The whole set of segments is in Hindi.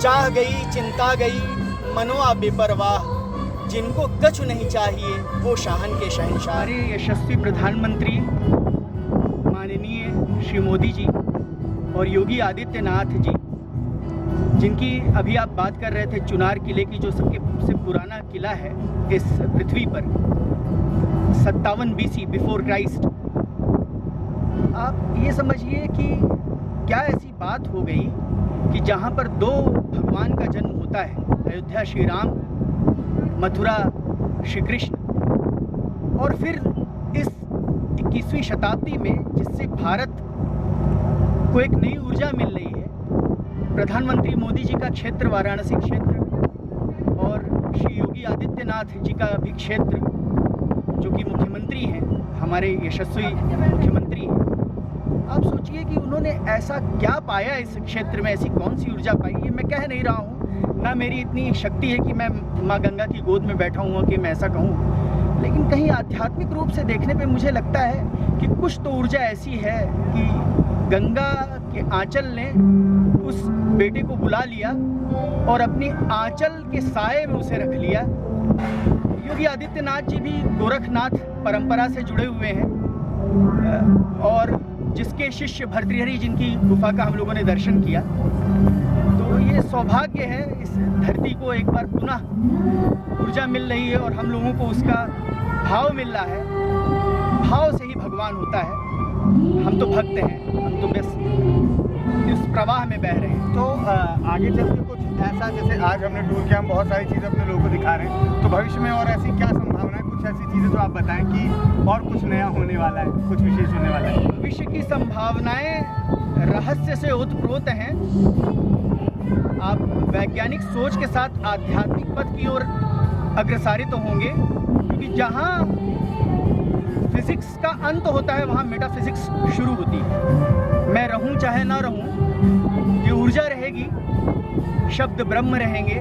चाह गई चिंता गई मनोआ बेपरवाह, जिनको कछु नहीं चाहिए वो शाहन के शहंशाह। हमारे यशस्वी प्रधानमंत्री माननीय श्री मोदी जी और योगी आदित्यनाथ जी, जिनकी अभी आप बात कर रहे थे चुनार किले की, जो सबसे पुराना किला है इस पृथ्वी पर, 57 BC बिफोर क्राइस्ट। आप ये समझिए कि क्या ऐसी बात हो गई कि जहाँ पर दो भगवान का जन्म होता है, अयोध्या श्री राम, मथुरा श्री कृष्ण, और फिर इस 21वीं शताब्दी में जिससे भारत को एक नई ऊर्जा मिल रही है, प्रधानमंत्री मोदी जी का क्षेत्र वाराणसी क्षेत्र और श्री योगी आदित्यनाथ जी का भी क्षेत्र, जो कि मुख्यमंत्री हैं, हमारे यशस्वी मुख्यमंत्री हैं। आप सोचिए कि उन्होंने ऐसा क्या पाया इस क्षेत्र में, ऐसी कौन सी ऊर्जा पाई। ये मैं कह नहीं रहा हूँ, ना मेरी इतनी शक्ति है कि मैं माँ गंगा की गोद में बैठा हूँ कि मैं ऐसा कहूँ, लेकिन कहीं आध्यात्मिक रूप से देखने पे मुझे लगता है कि कुछ तो ऊर्जा ऐसी है कि गंगा के आंचल ने उस बेटे को बुला लिया और अपनी आंचल के साए में उसे रख लिया। योगी आदित्यनाथ जी भी गोरखनाथ परंपरा से जुड़े हुए हैं और जिसके शिष्य भर्तृहरि, जिनकी गुफा का हम लोगों ने दर्शन किया। तो ये सौभाग्य है, इस धरती को एक बार पुनः ऊर्जा मिल रही है और हम लोगों को उसका भाव मिल रहा है। भाव से ही भगवान होता है। हम तो भक्त हैं, हम तो बस इस प्रवाह में बह रहे हैं। तो आगे चल के कुछ ऐसा, जैसे आज हमने टूर किया, हम बहुत सारी चीज़ें अपने लोगों को दिखा रहे हैं, तो भविष्य में और ऐसी क्या संभावना है, कुछ ऐसी चीज़ें जो आप बताएं कि और कुछ नया होने वाला है, कुछ विशेष होने वाला है। भविष्य की संभावनाएं रहस्य से ओतप्रोत हैं। आप वैज्ञानिक सोच के साथ आध्यात्मिक पथ की ओर अग्रसारित होंगे, क्योंकि जहाँ फिजिक्स का अंत होता है वहाँ मेटाफिजिक्स शुरू होती है। मैं रहूँ चाहे ना रहूँ, ये ऊर्जा रहेगी, शब्द ब्रह्म रहेंगे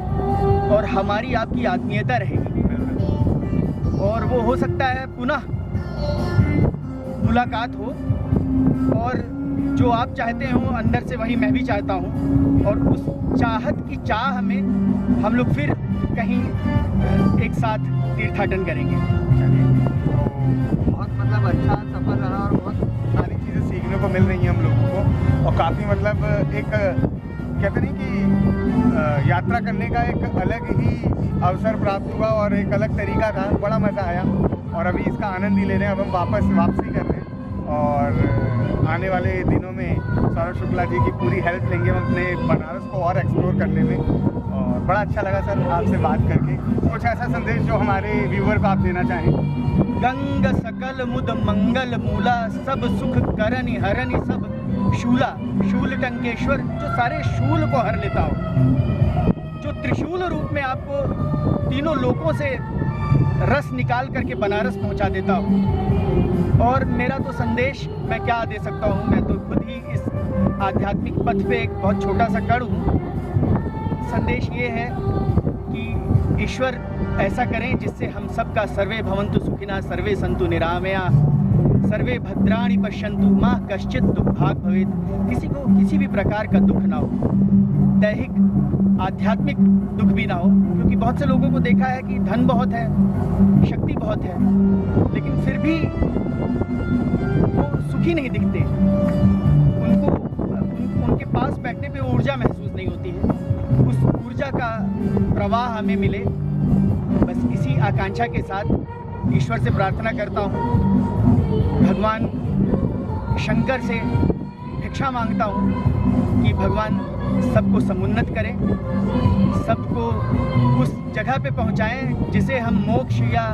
और हमारी आपकी आत्मीयता रहेगी, और वो हो सकता है पुनः मुलाकात हो, और जो आप चाहते हो अंदर से वही मैं भी चाहता हूँ, और उस चाहत की चाह में हम लोग फिर कहीं एक साथ तीर्थाटन करेंगे। बहुत मतलब अच्छा सफ़र रहा और बहुत सारी चीज़ें सीखने को मिल रही हैं हम लोगों को, और काफ़ी मतलब एक कहते नहीं कि यात्रा करने का एक अलग ही अवसर प्राप्त हुआ और एक अलग तरीका था। बड़ा मज़ा आया और अभी इसका आनंद ही ले रहे हैं। अब हम वापसी कर रहे हैं और आने वाले दिनों में सौरभ शुक्ला जी की पूरी हेल्प लेंगे हम अपने बनारस को और एक्सप्लोर करने में। और बड़ा अच्छा लगा सर आपसे बात करके। कुछ ऐसा संदेश जो हमारे व्यूअर को आप देना चाहें। गंग सकल मुद मंगल मूला, सब सुख करनि हरनि सब शूला। शूल टंकेश्वर, जो सारे शूल को हर लेता हो, जो त्रिशूल रूप में आपको तीनों लोकों से रस निकाल करके बनारस पहुंचा देता हो। और मेरा तो संदेश मैं क्या दे सकता हूँ, मैं तो खुद ही इस आध्यात्मिक पथ पे एक बहुत छोटा सा कण हूँ। संदेश ये है कि ईश्वर ऐसा करें जिससे हम सबका सर्वे भवन्तु सुखिनः, सर्वे सन्तु निरामया, सर्वे भद्राणि पश्यन्तु मा कश्चित् दुःखभाग् भवेत्। किसी को किसी भी प्रकार का दुख ना हो, दैहिक आध्यात्मिक दुख भी ना हो, क्योंकि बहुत से लोगों को देखा है कि धन बहुत है, शक्ति बहुत है, लेकिन फिर भी वो सुखी नहीं दिखते। उनके पास बैठने पे ऊर्जा महसूस नहीं होती है। उस ऊर्जा का प्रवाह हमें मिले, बस इसी आकांक्षा के साथ ईश्वर से प्रार्थना करता हूँ। भगवान शंकर से भिक्षा मांगता हूँ कि भगवान सबको समुन्नत करें, सबको उस जगह पे पहुँचाएं जिसे हम मोक्ष या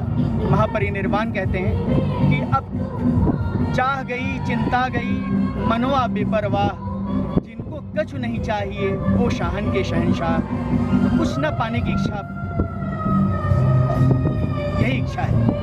महापरिनिर्वाण कहते हैं। कि अब चाह गई चिंता गई मनोआ बेपरवाह, जिनको कछु नहीं चाहिए वो शाहन के शहंशाह। तो कुछ न पाने की इच्छा, यही इच्छा है।